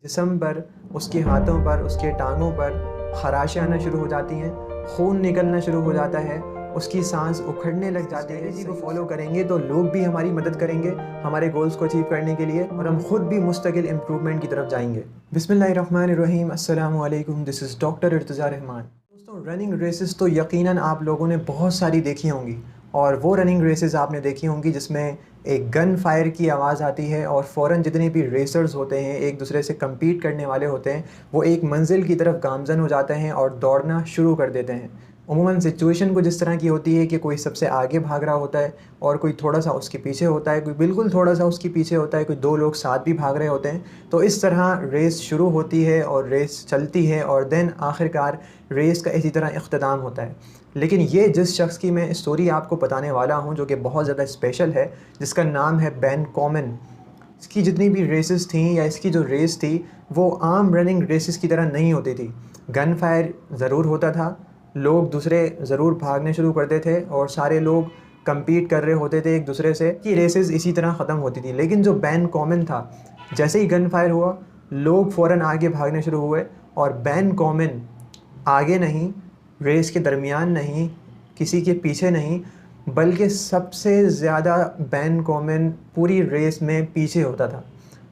जिस्म पर, उसके हाथों पर, उसके टाँगों पर ख़राशें आना शुरू हो जाती हैं, खून निकलना शुरू हो जाता है, उसकी सांस उखड़ने लग जाती है। स्ट्रेटजी को फॉलो करेंगे तो लोग भी हमारी मदद करेंगे हमारे गोल्स को अचीव करने के लिए और हम खुद भी मुस्तकिल इम्प्रूवमेंट की तरफ जाएंगे। बिस्मिल्लाहिर्रहमानिर्रहीम, अस्सलामु अलैकुम। This is doctor Irtaza Rahman. दोस्तों, रनिंग रेसेस तो यकीनन आप लोगों ने बहुत सारी देखी होंगी और वो रनिंग रेसेस आपने देखी होंगी जिसमें एक गन फायर की आवाज़ आती है और फ़ौरन जितने भी रेसर्स होते हैं, एक दूसरे से कम्पीट करने वाले होते हैं, वो एक मंजिल की तरफ गामज़न हो जाते हैं और दौड़ना शुरू कर देते हैं। उमूमन सिचुएशन कुछ इस तरह की होती है कि कोई सबसे आगे भाग रहा होता है और कोई थोड़ा सा उसके पीछे होता है, कोई बिल्कुल थोड़ा सा उसके पीछे होता है, कोई दो लोग साथ भी भाग रहे होते हैं। तो इस तरह रेस शुरू होती है और रेस चलती है और देन आखिरकार रेस का इसी तरह इख्तिताम होता है। लेकिन ये जिस शख्स की मैं स्टोरी आपको बताने वाला हूँ जो कि बहुत ज़्यादा स्पेशल है, जिसका नाम है बेन कॉमन। इसकी जितनी भी रेसेस थी या इसकी जो रेस थी वो आम रनिंग रेसेस की तरह नहीं होती थी। गन फायर ज़रूर होता था, लोग दूसरे ज़रूर भागने शुरू करते थे और सारे लोग compete कर रहे होते थे एक दूसरे से कि रेसेस इसी तरह ख़त्म होती थी। लेकिन जो बैन कॉमन था, जैसे ही गन फायर हुआ लोग फ़ौरन आगे भागने शुरू हुए और बैन कॉमन आगे नहीं, रेस के दरमियान नहीं, किसी के पीछे नहीं, बल्कि सबसे ज़्यादा बैन कॉमन पूरी रेस में पीछे होता था।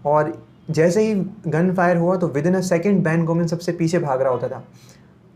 और जैसे ही गन फायर हुआ तो within a second ban common सबसे पीछे भाग रहा होता था।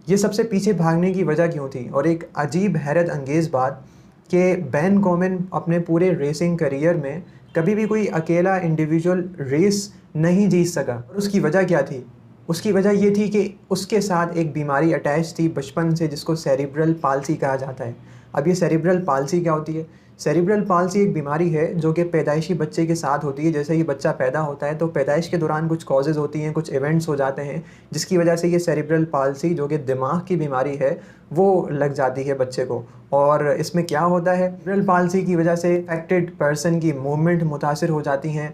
ये सबसे पीछे भागने की वजह क्यों थी? और एक अजीब हैरत अंगेज़ बात कि बैन कॉमन अपने पूरे रेसिंग करियर में कभी भी कोई अकेला इंडिविजुअल रेस नहीं जीत सका। और उसकी वजह क्या थी? उसकी वजह ये थी कि उसके साथ एक बीमारी अटैच थी बचपन से, जिसको सेरिब्रल पाल्सी कहा जाता है। अब ये सेरिब्रल पाल्सी क्या होती है? सेरिब्रल पाल्सी एक बीमारी है जो कि पैदाइशी बच्चे के साथ होती है। जैसे ही बच्चा पैदा होता है तो पैदाइश के दौरान कुछ कॉजेज़ होती हैं, कुछ इवेंट्स हो जाते हैं जिसकी वजह से ये सेरिब्रल पाल्सी, जो कि दिमाग की बीमारी है, वो लग जाती है बच्चे को। और इसमें क्या होता है, सेरिब्रल पाल्सी की वजह से अफेक्टेड पर्सन की मूवमेंट मुतासिर हो जाती हैं,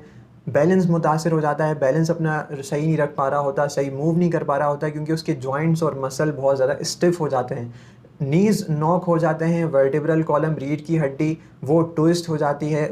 बैलेंस मुतासिर हो जाता है, बैलेंस अपना सही नहीं रख पा रहा होता, सही मूव नहीं कर पा रहा होता, क्योंकि उसके जॉइंट्स और मसल बहुत ज़्यादा स्टिफ हो जाते हैं, नीज़ नॉक हो जाते हैं, वर्टिब्रल कॉलम, रीढ़ की हड्डी वो ट्विस्ट हो जाती है,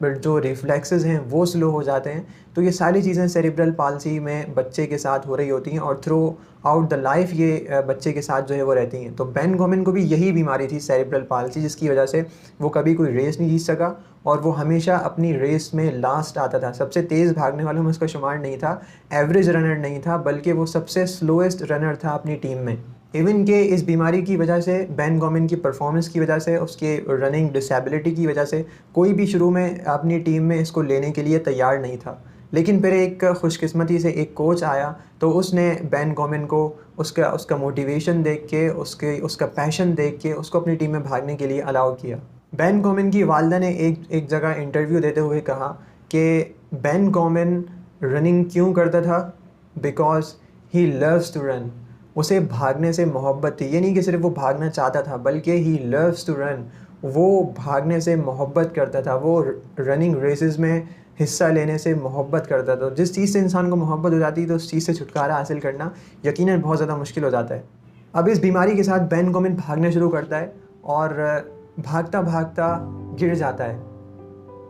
बट जो रिफ्लेक्सेस हैं वो स्लो हो जाते हैं। तो ये सारी चीज़ें सेरिब्रल पाल्सी में बच्चे के साथ हो रही होती हैं और थ्रू आउट द लाइफ ये बच्चे के साथ जो है वो रहती हैं। तो बेन गोमेन को भी यही बीमारी थी, सेरिब्रल पाल्सी, जिसकी वजह से वो कभी कोई रेस नहीं जीत सका और वो हमेशा अपनी रेस में लास्ट आता था। सबसे तेज़ भागने वालों में उसका शुमार नहीं था, एवरेज रनर नहीं था, बल्कि वो सबसे स्लोएस्ट रनर था अपनी टीम में। इवन के इस बीमारी की वजह से, बेन गोमेन की परफॉर्मेंस की वजह से, उसके रनिंग डिसेबिलिटी की वजह से कोई भी शुरू में अपनी टीम में इसको लेने के लिए तैयार नहीं था। लेकिन फिर एक खुशकिस्मती से एक कोच आया तो उसने बेन गोमेन को उसका मोटिवेशन देख के, उसका पैशन देख के उसको अपनी टीम में भागने के लिए अलाउ किया। बेन गोमेन की वालदा ने एक जगह इंटरव्यू देते हुए कहा कि बेन गोमेन रनिंग क्यों करता था? Because he loves to run. उसे भागने से मोहब्बत थी। ये नहीं कि सिर्फ वो भागना चाहता था, बल्कि ही लव्स टू रन। वो भागने से मोहब्बत करता था, वो रनिंग रेसेस में हिस्सा लेने से मोहब्बत करता था। जिस चीज़ से इंसान को मोहब्बत हो जाती है तो उस चीज़ से छुटकारा हासिल करना यकीनन बहुत ज़्यादा मुश्किल हो जाता है। अब इस बीमारी के साथ बेन गोमेन भागना शुरू करता है और भागता भागता गिर जाता है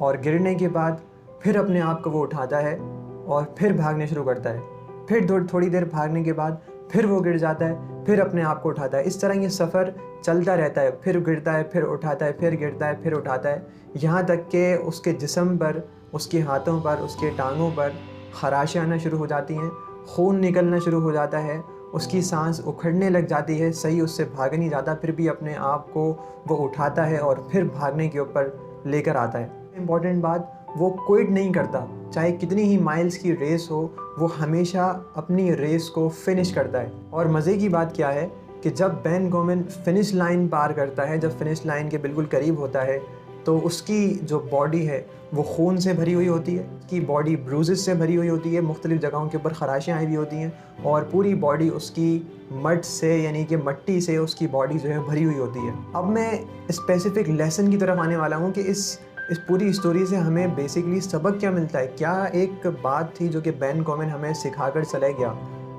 और गिरने के बाद फिर अपने आप को वो उठाता है और फिर भागने शुरू करता है। फिर थोड़ी देर भागने के बाद फिर वो गिर जाता है, फिर अपने आप को उठाता है। इस तरह ये सफ़र चलता रहता है, फिर गिरता है, फिर उठाता है, फिर गिरता है, फिर उठाता है, यहाँ तक कि उसके जिस्म पर, उसके हाथों पर, उसके टांगों पर ख़राशें आना शुरू हो जाती हैं, खून निकलना शुरू हो जाता है, उसकी सांस उखड़ने लग जाती है, सही उससे भाग नहीं जाता, फिर भी अपने आप को वो उठाता है और फिर भागने के ऊपर लेकर आता है। इम्पॉर्टेंट बात, वो क्विट नहीं करता, चाहे कितनी ही माइल्स की रेस हो, वो हमेशा अपनी रेस को फिनिश करता है। और मज़े की बात क्या है कि जब बेन गोमेन फिनिश लाइन पार करता है, जब फिनिश लाइन के बिल्कुल करीब होता है, तो उसकी जो बॉडी है वो खून से भरी हुई होती है, उसकी बॉडी ब्रूजेस से भरी हुई होती है, मुख्तलिफ़ जगहों के ऊपर ख़राशें आई हुई होती हैं और पूरी बॉडी उसकी मड से, यानी कि मट्टी से उसकी बॉडी जो है भरी हुई होती है। अब मैं स्पेसिफ़िक लेसन की तरफ आने वाला हूँ कि इस पूरी स्टोरी से हमें बेसिकली सबक क्या मिलता है। क्या एक बात थी जो कि बेन गोमेन हमें सिखा कर चला गया?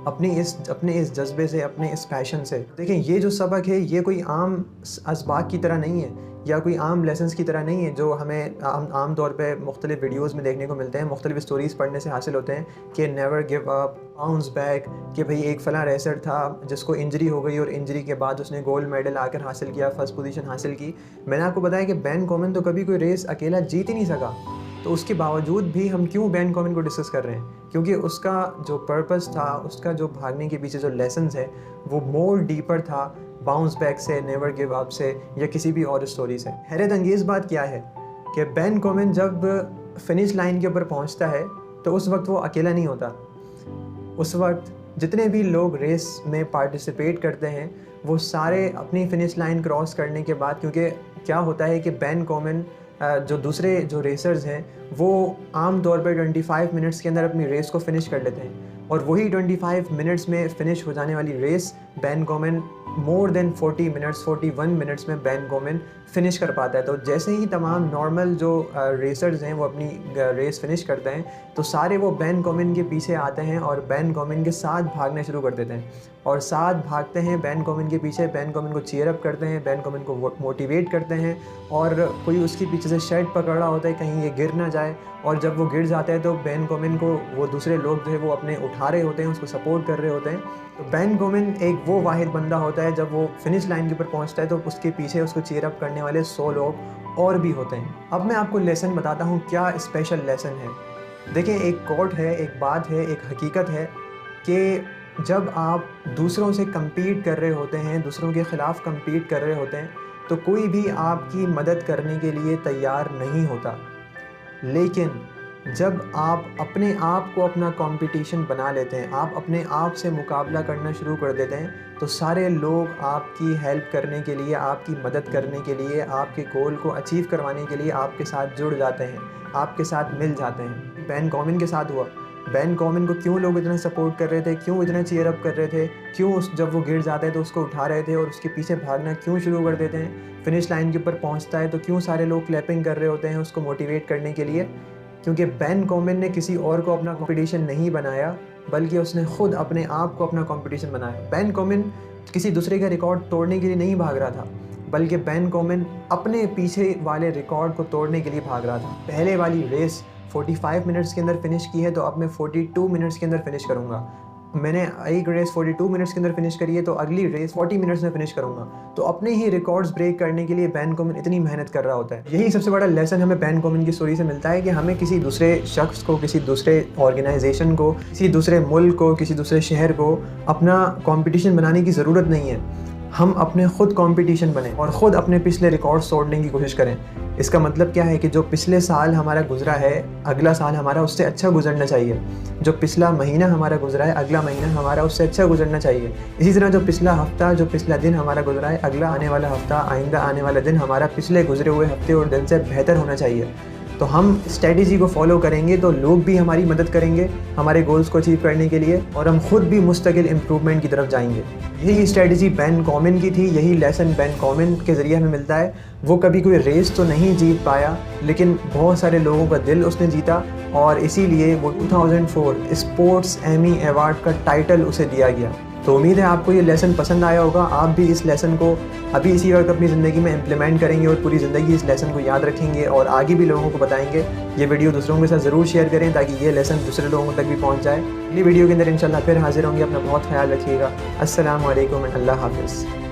अपने इस जज्बे से, अपने इस पैशन से। देखें, ये जो सबक है ये कोई आम असबाक की तरह नहीं है या कोई आम लेसन्स की तरह नहीं है जो हमें आम तौर पे मुख्तलिफ वीडियोज़ में देखने को मिलते हैं, मुख्तलिफ स्टोरीज़ पढ़ने से हासिल होते हैं कि never give up, bounce back, कि भाई एक फ़लाँ रेसर था जिसको इंजरी हो गई और इंजरी के बाद उसने गोल्ड मेडल आकर हासिल किया, फर्स्ट पोजीशन हासिल की। मैंने आपको बताया कि बैन कॉमन तो कभी कोई रेस अकेला जीत ही नहीं सका, तो उसके बावजूद भी हम क्यों बैन कॉमन को डिस्कस कर रहे हैं? क्योंकि उसका जो पर्पस था, उसका जो भागने के पीछे जो लेसन्स है वो मोर डीपर था बाउंस बैक से, नेवर गिव अप से या किसी भी और स्टोरी से। हैरत अंगेज़ बात क्या है कि बैन कॉमन जब फिनिश लाइन के ऊपर पहुंचता है तो उस वक्त वो अकेला नहीं होता। उस वक्त जितने भी लोग रेस में पार्टिसिपेट करते हैं वो सारे अपनी फिनिश लाइन क्रॉस करने के बाद, क्योंकि क्या होता है कि बैन कॉमन जो दूसरे जो रेसर्स हैं वो आम तौर पर 25 मिनट्स के अंदर अपनी रेस को फ़िनिश कर लेते हैं और वही 25 मिनट्स में फ़िनिश हो जाने वाली रेस बैन कॉमन मोर देन 41 मिनट्स में बैन कॉमन फ़िनिश कर पाता है। तो जैसे ही तमाम नॉर्मल जो रेसर्स हैं वो अपनी रेस फ़िनिश करते हैं तो सारे वो बैन कॉमन के पीछे आते हैं और बैन कॉमन के साथ भागना शुरू कर देते हैं और साथ भागते हैं बैन कॉमन के पीछे, बैन कॉमन को चीयर अप करते हैं, बैन कॉमन को मोटिवेट करते हैं और कोई उसके पीछे से शर्ट पकड़ा होता है कहीं ये गिर ना जाए, और जब वो गिर जाता है तो बैन कॉमन को वो दूसरे लोग जो है वो अपने उठा रहे होते हैं, उसको सपोर्ट कर रहे होते हैं। तो बैन कॉमन एक वो वाहिद बंदा होता है जब वो फिनिश लाइन के ऊपर पहुंचता है तो उसके पीछे उसको चीयर अप करने वाले 100 लोग और भी होते हैं। अब मैं आपको लेसन बताता हूँ क्या स्पेशल लेसन है। देखिए, एक कोट है, एक बात है, एक हकीकत है कि जब आप दूसरों से compete कर रहे होते हैं, दूसरों के ख़िलाफ़ compete कर रहे होते हैं तो कोई भी आपकी मदद करने के लिए तैयार नहीं होता। लेकिन जब आप अपने आप को अपना कंपटीशन बना लेते हैं, आप अपने आप से मुकाबला करना शुरू कर देते हैं तो सारे लोग आपकी हेल्प करने के लिए, आपकी मदद करने के लिए, आपके गोल को अचीव करवाने के लिए आपके साथ जुड़ जाते हैं, आपके साथ मिल जाते हैं। बैन कॉमन के साथ हुआ। बैन कॉमन को क्यों लोग इतना सपोर्ट कर रहे थे, क्यों इतना चीयर अप कर रहे थे, क्यों जब वो गिर जाता है तो उसको उठा रहे थे और उसके पीछे भागना क्यों शुरू कर देते हैं? फिनिश लाइन के ऊपर पहुंचता है तो क्यों सारे लोग क्लैपिंग कर रहे होते हैं उसको मोटिवेट करने के लिए? क्योंकि बैन कॉमन ने किसी और को अपना कंपटीशन नहीं बनाया बल्कि उसने खुद अपने आप को अपना कंपटीशन बनाया। बैन कॉमन किसी दूसरे का रिकॉर्ड तोड़ने के लिए नहीं भाग रहा था बल्कि बैन कॉमन अपने पीछे वाले रिकॉर्ड को तोड़ने के लिए भाग रहा था। पहले वाली रेस 45 मिनट्स के अंदर फिनिश की है तो अब मैं 42 मिनट्स के अंदर फिनिश करूंगा। मैंने एक रेस 42 मिनट्स के अंदर फिनिश करी है तो अगली रेस 40 मिनट्स में फिनिश करूंगा। तो अपने ही रिकॉर्ड्स ब्रेक करने के लिए बैन कॉमन इतनी मेहनत कर रहा होता है। यही सबसे बड़ा लेसन हमें बैन कॉमन की स्टोरी से मिलता है कि हमें किसी दूसरे शख्स को, किसी दूसरे ऑर्गेनाइजेशन को, किसी दूसरे मुल्क को, किसी दूसरे शहर को अपना कंपटीशन बनाने की ज़रूरत नहीं है। हम अपने ख़ुद कंपटीशन बने और ख़ुद अपने पिछले रिकॉर्ड्स तोड़ने की कोशिश करें। इसका मतलब क्या है कि जो पिछले साल हमारा गुजरा है अगला साल हमारा उससे अच्छा गुजरना चाहिए। जो पिछला महीना हमारा गुजरा है अगला महीना हमारा उससे अच्छा गुजरना चाहिए। इसी तरह जो पिछला हफ्ता, जो पिछला दिन हमारा गुजरा है अगला आने वाला हफ्ता, आइंदा आने वाला दिन हमारा पिछले गुजरे हुए हफ्ते और दिन से बेहतर होना चाहिए। तो हम स्ट्रेटजी को फॉलो करेंगे तो लोग भी हमारी मदद करेंगे हमारे गोल्स को अचीव करने के लिए और हम खुद भी मुस्तकिल इम्प्रूवमेंट की तरफ जाएंगे। यही स्ट्रेटजी बैन कॉमन की थी, यही लेसन बैन कॉमन के ज़रिए हमें मिलता है। वो कभी कोई रेस तो नहीं जीत पाया लेकिन बहुत सारे लोगों का दिल उसने जीता और इसीलिए वो 2004 स्पोर्ट्स एमी अवार्ड का टाइटल उसे दिया गया। तो उम्मीद है आपको ये लेसन पसंद आया होगा। आप भी इस लेसन को अभी इसी वक्त अपनी ज़िंदगी में इम्प्लीमेंट करेंगे और पूरी ज़िंदगी इस लेसन को याद रखेंगे और आगे भी लोगों को बताएंगे। ये वीडियो दूसरों के साथ ज़रूर शेयर करें ताकि ये लेसन दूसरे लोगों तक भी पहुंच जाए। अगली वीडियो के अंदर इंशाल्लाह फिर हाजिर होंगे। अपना बहुत ख्याल रखिएगा। अस्सलाम वालेकुम, अल्लाह हाफ़िज़।